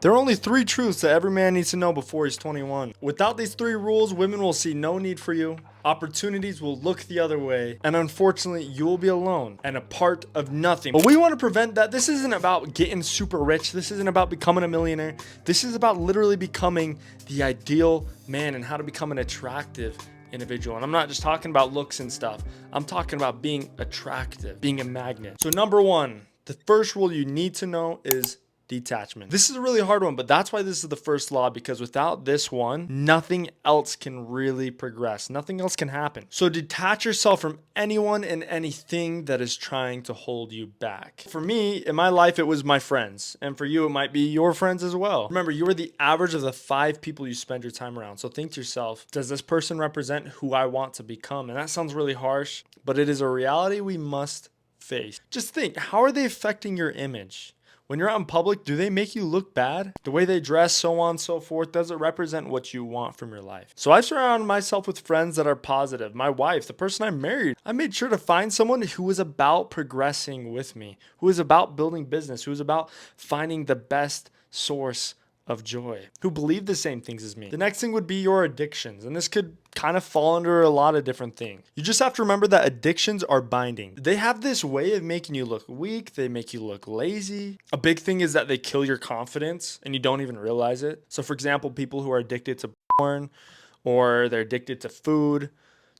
There are only 3 truths that every man needs to know before he's 21. Without these 3 rules, women will see no need for you, opportunities will look the other way, and unfortunately, you will be alone and a part of nothing. But we want to prevent that. This isn't about getting super rich. This isn't about becoming a millionaire. This is about literally becoming the ideal man and how to become an attractive individual. And I'm not just talking about looks and stuff. I'm talking about being attractive, being a magnet. So number 1, the first rule you need to know is detachment. This is a really hard one, but that's why this is the first law, because without this one, nothing else can really progress. Nothing else can happen. So detach yourself from anyone and anything that is trying to hold you back. For me, in my life, it was my friends. And for you, it might be your friends as well. Remember, you are the average of the 5 people you spend your time around. So think to yourself, does this person represent who I want to become? And that sounds really harsh, but it is a reality we must face. Just think, how are they affecting your image? When you're out in public, do they make you look bad? The way they dress, so on and so forth, does it represent what you want from your life? So I've surrounded myself with friends that are positive. My wife, the person I married, I made sure to find someone who was about progressing with me, who was about building business, who was about finding the best source of joy, who believe the same things as me. The next thing would be your addictions, and this could kind of fall under a lot of different things. You just have to remember that addictions are binding. They have this way of making you look weak, they make you look lazy. A big thing is that they kill your confidence and you don't even realize it. So for example, people who are addicted to porn or they're addicted to food,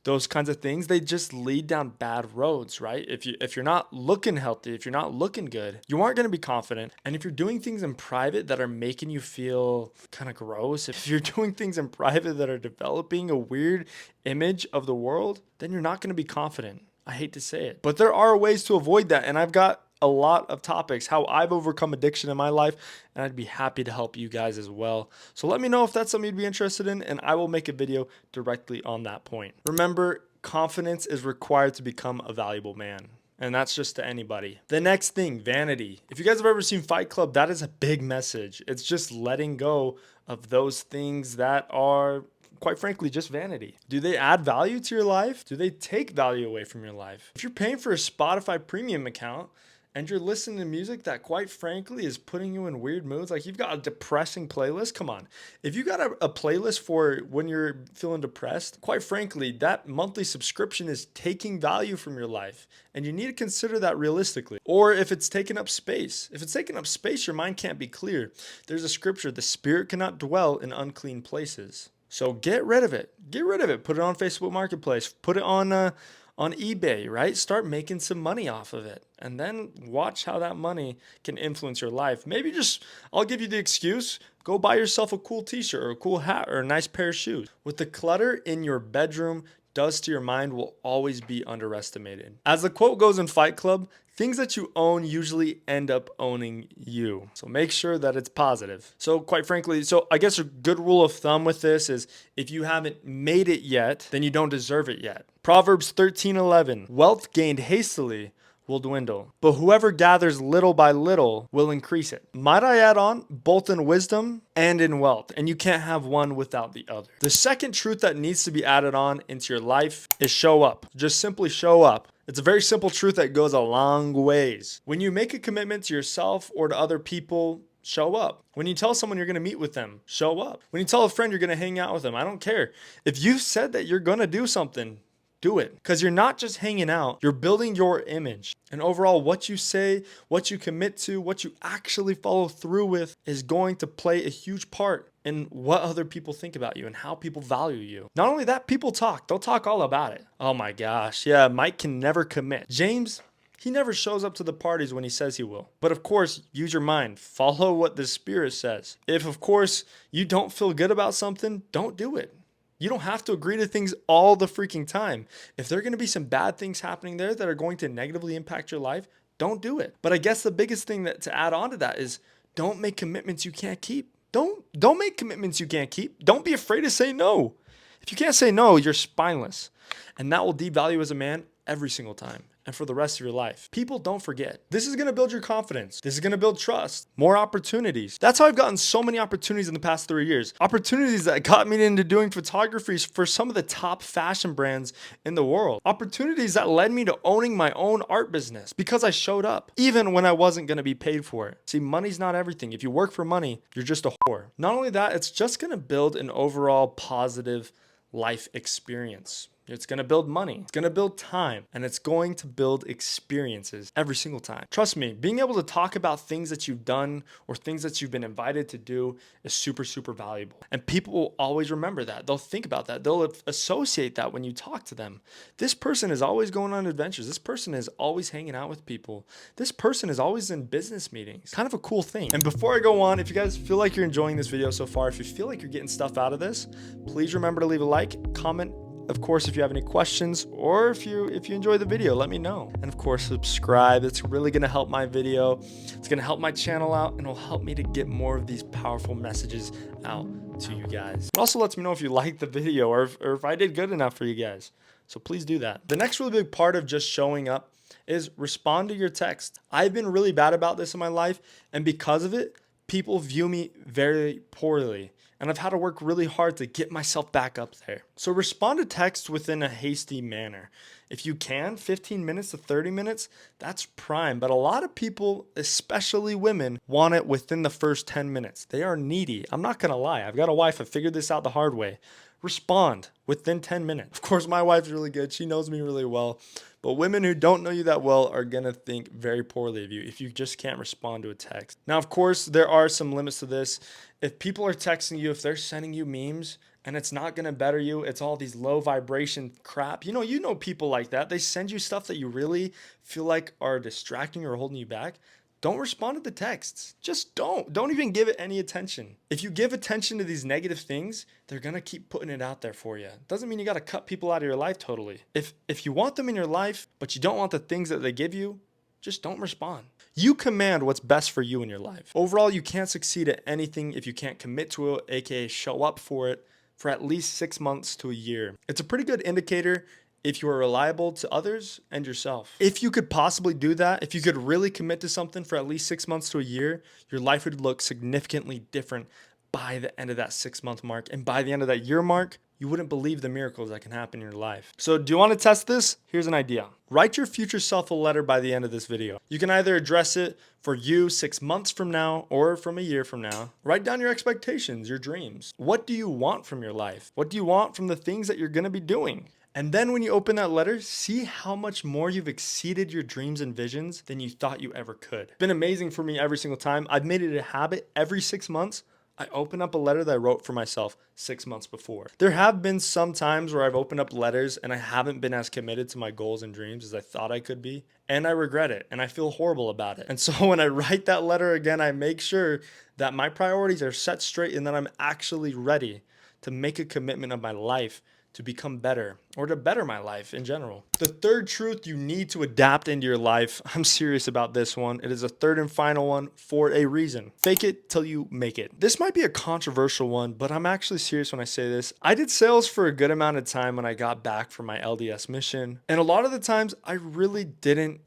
those kinds of things, they just lead down bad roads, right? If you're not looking healthy, if you're not looking good, you aren't going to be confident. And if you're doing things in private that are making you feel kind of gross, if you're doing things in private that are developing a weird image of the world, then you're not going to be confident. I hate to say it, but there are ways to avoid that. And I've got a lot of topics, how I've overcome addiction in my life, and I'd be happy to help you guys as well. So let me know if that's something you'd be interested in, and I will make a video directly on that point. Remember, confidence is required to become a valuable man. And that's just to anybody. The next thing, vanity. If you guys have ever seen Fight Club, that is a big message. It's just letting go of those things that are, quite frankly, just vanity. Do they add value to your life? Do they take value away from your life? If you're paying for a Spotify premium account, and you're listening to music that quite frankly is putting you in weird moods, like you've got a depressing playlist, come on. If you got a playlist for when you're feeling depressed, quite frankly, that monthly subscription is taking value from your life. And you need to consider that realistically. Or if it's taking up space. If it's taking up space, your mind can't be clear. There's a scripture, the spirit cannot dwell in unclean places. So get rid of it. Get rid of it. Put it on Facebook Marketplace. Put it on eBay, right? Start making some money off of it. And then watch how that money can influence your life. Maybe just, I'll give you the excuse, go buy yourself a cool t-shirt or a cool hat or a nice pair of shoes. With the clutter in your bedroom does to your mind will always be underestimated. As the quote goes in Fight Club, things that you own usually end up owning you. So make sure that it's positive. So quite frankly, so I guess a good rule of thumb with this is if you haven't made it yet, then you don't deserve it yet. Proverbs 13:11, wealth gained hastily will dwindle, but whoever gathers little by little will increase it. Might I add on, both in wisdom and in wealth, and you can't have one without the other. The second truth that needs to be added on into your life is show up. Just simply show up. It's a very simple truth that goes a long ways. When you make a commitment to yourself or to other people, show up. When you tell someone you're going to meet with them, show up. When you tell a friend you're going to hang out with them, I don't care. If you've said that you're going to do something, do it. Because you're not just hanging out, you're building your image. And overall, what you say, what you commit to, what you actually follow through with is going to play a huge part in what other people think about you and how people value you. Not only that, people talk. They'll talk all about it. Oh my gosh. Yeah, Mike can never commit. James, he never shows up to the parties when he says he will. But of course, use your mind. Follow what the Spirit says. If, of course, you don't feel good about something, don't do it. You don't have to agree to things all the freaking time. If there are going to be some bad things happening there that are going to negatively impact your life, don't do it. But I guess the biggest thing that to add on to that is don't make commitments you can't keep. Don't make commitments you can't keep. Don't be afraid to say no. If you can't say no, you're spineless. And that will devalue as a man every single time. and for the rest of your life. People don't forget. This is gonna build your confidence. This is gonna build trust, more opportunities. That's how I've gotten so many opportunities in the past 3 years. Opportunities that got me into doing photography for some of the top fashion brands in the world. Opportunities that led me to owning my own art business because I showed up, even when I wasn't gonna be paid for it. See, money's not everything. If you work for money, you're just a whore. Not only that, it's just gonna build an overall positive life experience. It's going to build money, it's going to build time, and it's going to build experiences every single time. Trust me, being able to talk about things that you've done or things that you've been invited to do is super, super valuable. And people will always remember that. They'll think about that. They'll associate that when you talk to them. This person is always going on adventures. This person is always hanging out with people. This person is always in business meetings. Kind of a cool thing. And before I go on, if you guys feel like you're enjoying this video so far, if you feel like you're getting stuff out of this, please remember to leave a like, comment. Of course, if you have any questions or if you enjoy the video, let me know. And of course, subscribe. It's really going to help my video. It's going to help my channel out, and it'll help me to get more of these powerful messages out to you guys. It also lets me know if you liked the video or if I did good enough for you guys. So please do that. The next really big part of just showing up is respond to your text. I've been really bad about this in my life, and because of it, people view me very poorly. And I've had to work really hard to get myself back up there. So respond to text within a hasty manner. If you can, 15 minutes to 30 minutes, that's prime. But a lot of people, especially women, want it within the first 10 minutes. They are needy. I'm not gonna lie. I've got a wife. I figured this out the hard way. Respond within 10 minutes. Of course, my wife's really good. She knows me really well. But women who don't know you that well are going to think very poorly of you if you just can't respond to a text. Now, of course, there are some limits to this. If people are texting you, if they're sending you memes and it's not going to better you, it's all these low vibration crap. You know people like that. They send you stuff that you really feel like are distracting or holding you back. Don't respond to the texts. Just don't. Don't even give it any attention. If you give attention to these negative things, they're going to keep putting it out there for you. Doesn't mean you got to cut people out of your life totally. If you want them in your life, but you don't want the things that they give you, just don't respond. You command what's best for you in your life. Overall, you can't succeed at anything if you can't commit to it, aka show up for it, for at least 6 months to a year. It's a pretty good indicator if you are reliable to others and yourself. If you could possibly do that, if you could really commit to something for at least 6 months to a year, your life would look significantly different by the end of that 6-month mark. And by the end of that year mark, you wouldn't believe the miracles that can happen in your life. So do you want to test this? Here's an idea. Write your future self a letter by the end of this video. You can either address it for you 6 months from now or from a year from now. Write down your expectations, your dreams. What do you want from your life? What do you want from the things that you're going to be doing? And then when you open that letter, see how much more you've exceeded your dreams and visions than you thought you ever could. It's been amazing for me every single time. I've made it a habit every 6 months. I open up a letter that I wrote for myself 6 months before. There have been some times where I've opened up letters and I haven't been as committed to my goals and dreams as I thought I could be. And I regret it and I feel horrible about it. And so when I write that letter again, I make sure that my priorities are set straight and that I'm actually ready to make a commitment of my life to become better or to better my life in general. The third truth you need to adapt into your life, I'm serious about this one. It is a third and final one for a reason. Fake it till you make it. This might be a controversial one, but I'm actually serious when I say this. I did sales for a good amount of time when I got back from my LDS mission. And a lot of the times I really didn't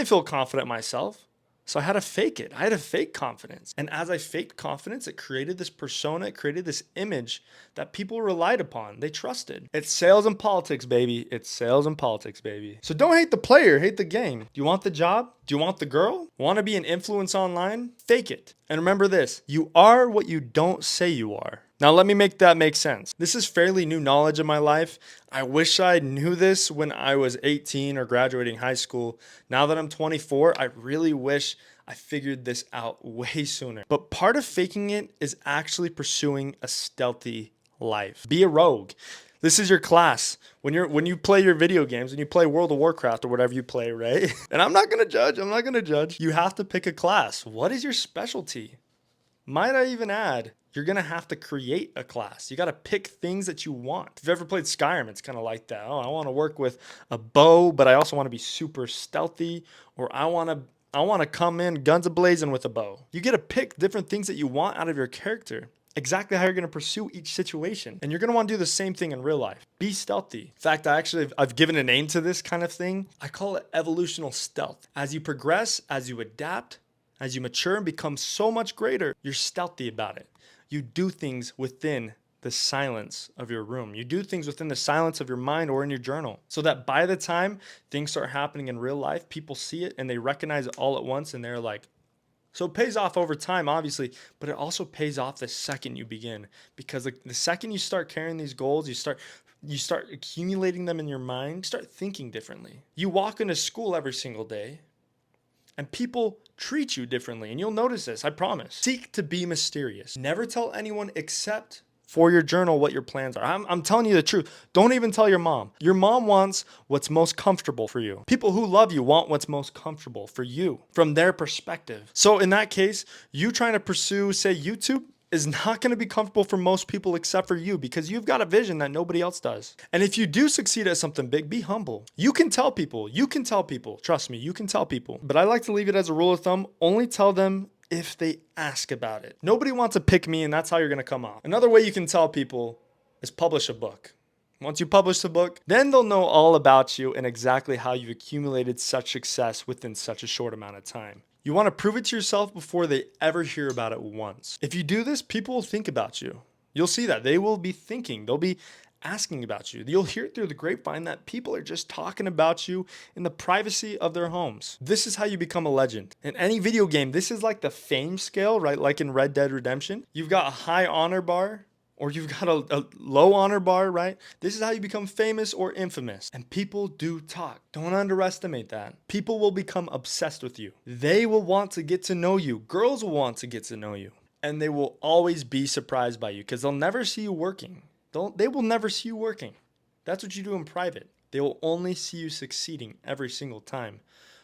feel confident myself. So I had to fake it. I had to fake confidence. And as I faked confidence, it created this persona, it created this image that people relied upon. They trusted. It's sales and politics, baby. It's sales and politics, baby. So don't hate the player, hate the game. Do you want the job? Do you want the girl? Want to be an influence online? Fake it. And remember this, you are what you don't say you are. Now let me make that make sense. This is fairly new knowledge in my life. I wish I knew this when I was 18 or graduating high school. Now that I'm 24, I really wish I figured this out way sooner. But part of faking it is actually pursuing a stealthy life. Be a rogue. This is your class. When you play your video games, when you play World of Warcraft or whatever you play, right? And I'm not gonna judge. You have to pick a class. What is your specialty? Might I even add, you're going to have to create a class. You got to pick things that you want. If you've ever played Skyrim, it's kind of like that. Oh, I want to work with a bow, but I also want to be super stealthy, or I want to come in guns a-blazing with a bow. You get to pick different things that you want out of your character. exactly how you're going to pursue each situation. And you're going to want to do the same thing in real life. Be stealthy. In fact, I've given a name to this kind of thing. I call it evolutional stealth. As you progress, as you adapt, as you mature and become so much greater, you're stealthy about it. You do things within the silence of your room. You do things within the silence of your mind or in your journal, so that by the time things start happening in real life, people see it and they recognize it all at once, and they're like, so it pays off over time, obviously, but it also pays off the second you begin, because the second you start carrying these goals, you start accumulating them in your mind, you start thinking differently. You walk into school every single day and people treat you differently, and you'll notice this, I promise. Seek to be mysterious. Never tell anyone except for your journal what your plans are. I'm telling you the truth. Don't even tell your mom. Your mom wants what's most comfortable for you. People who love you want what's most comfortable for you from their perspective. So in that case, you trying to pursue, say, YouTube is not going to be comfortable for most people except for you, because you've got a vision that nobody else does. And if you do succeed at something big, be humble. You can tell people. Trust me, you can tell people. But I like to leave it as a rule of thumb. Only tell them if they ask about it. Nobody wants to pick me, and that's how you're going to come off. Another way you can tell people is publish a book. Once you publish the book, then they'll know all about you and exactly how you've accumulated such success within such a short amount of time. You want to prove it to yourself before they ever hear about it once. If you do this, people will think about you. You'll see that. They will be thinking. They'll be asking about you. You'll hear it through the grapevine that people are just talking about you in the privacy of their homes. This is how you become a legend. In any video game, this is like the fame scale, right? Like in Red Dead Redemption. You've got a high honor bar, or you've got a low honor bar, right? This is how you become famous or infamous. And people do talk. Don't underestimate that. People will become obsessed with you. They will want to get to know you. Girls will want to get to know you. And they will always be surprised by you, because they'll never see you working. They will never see you working. That's what you do in private. They will only see you succeeding every single time,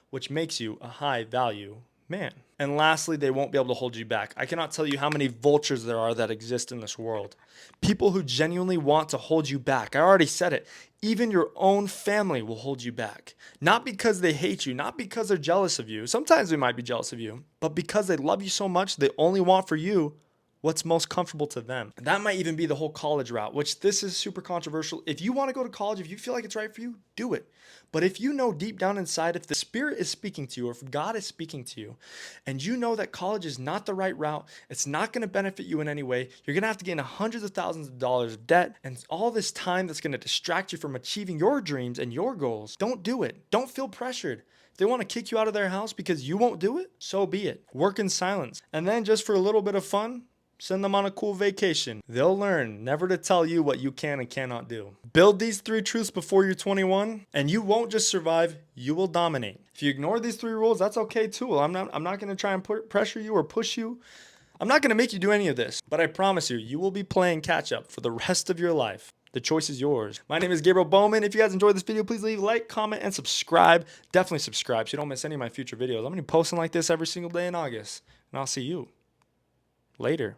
which makes you a high value man. And lastly, they won't be able to hold you back. I cannot tell you how many vultures there are that exist in this world. People who genuinely want to hold you back. I already said it. Even your own family will hold you back. Not because they hate you, not because they're jealous of you. Sometimes they might be jealous of you, but because they love you so much, they only want for you what's most comfortable to them. That might even be the whole college route, which this is super controversial. If you want to go to college, if you feel like it's right for you, do it. But if you know deep down inside, if the Spirit is speaking to you, or if God is speaking to you, and you know that college is not the right route, it's not going to benefit you in any way, you're going to have to get into hundreds of thousands of dollars of debt, and all this time that's going to distract you from achieving your dreams and your goals, don't do it. Don't feel pressured. If they want to kick you out of their house because you won't do it, so be it. Work in silence. And then just for a little bit of fun, send them on a cool vacation. They'll learn never to tell you what you can and cannot do. Build these 3 truths before you're 21, and you won't just survive, you will dominate. If you ignore these 3 rules, that's okay too. I'm not going to try and pressure you or push you. I'm not going to make you do any of this, but I promise you, you will be playing catch up for the rest of your life. The choice is yours. My name is Gabriel Bowman. If you guys enjoyed this video, please leave a like, comment, and subscribe. Definitely subscribe so you don't miss any of my future videos. I'm going to be posting like this every single day in August, and I'll see you later.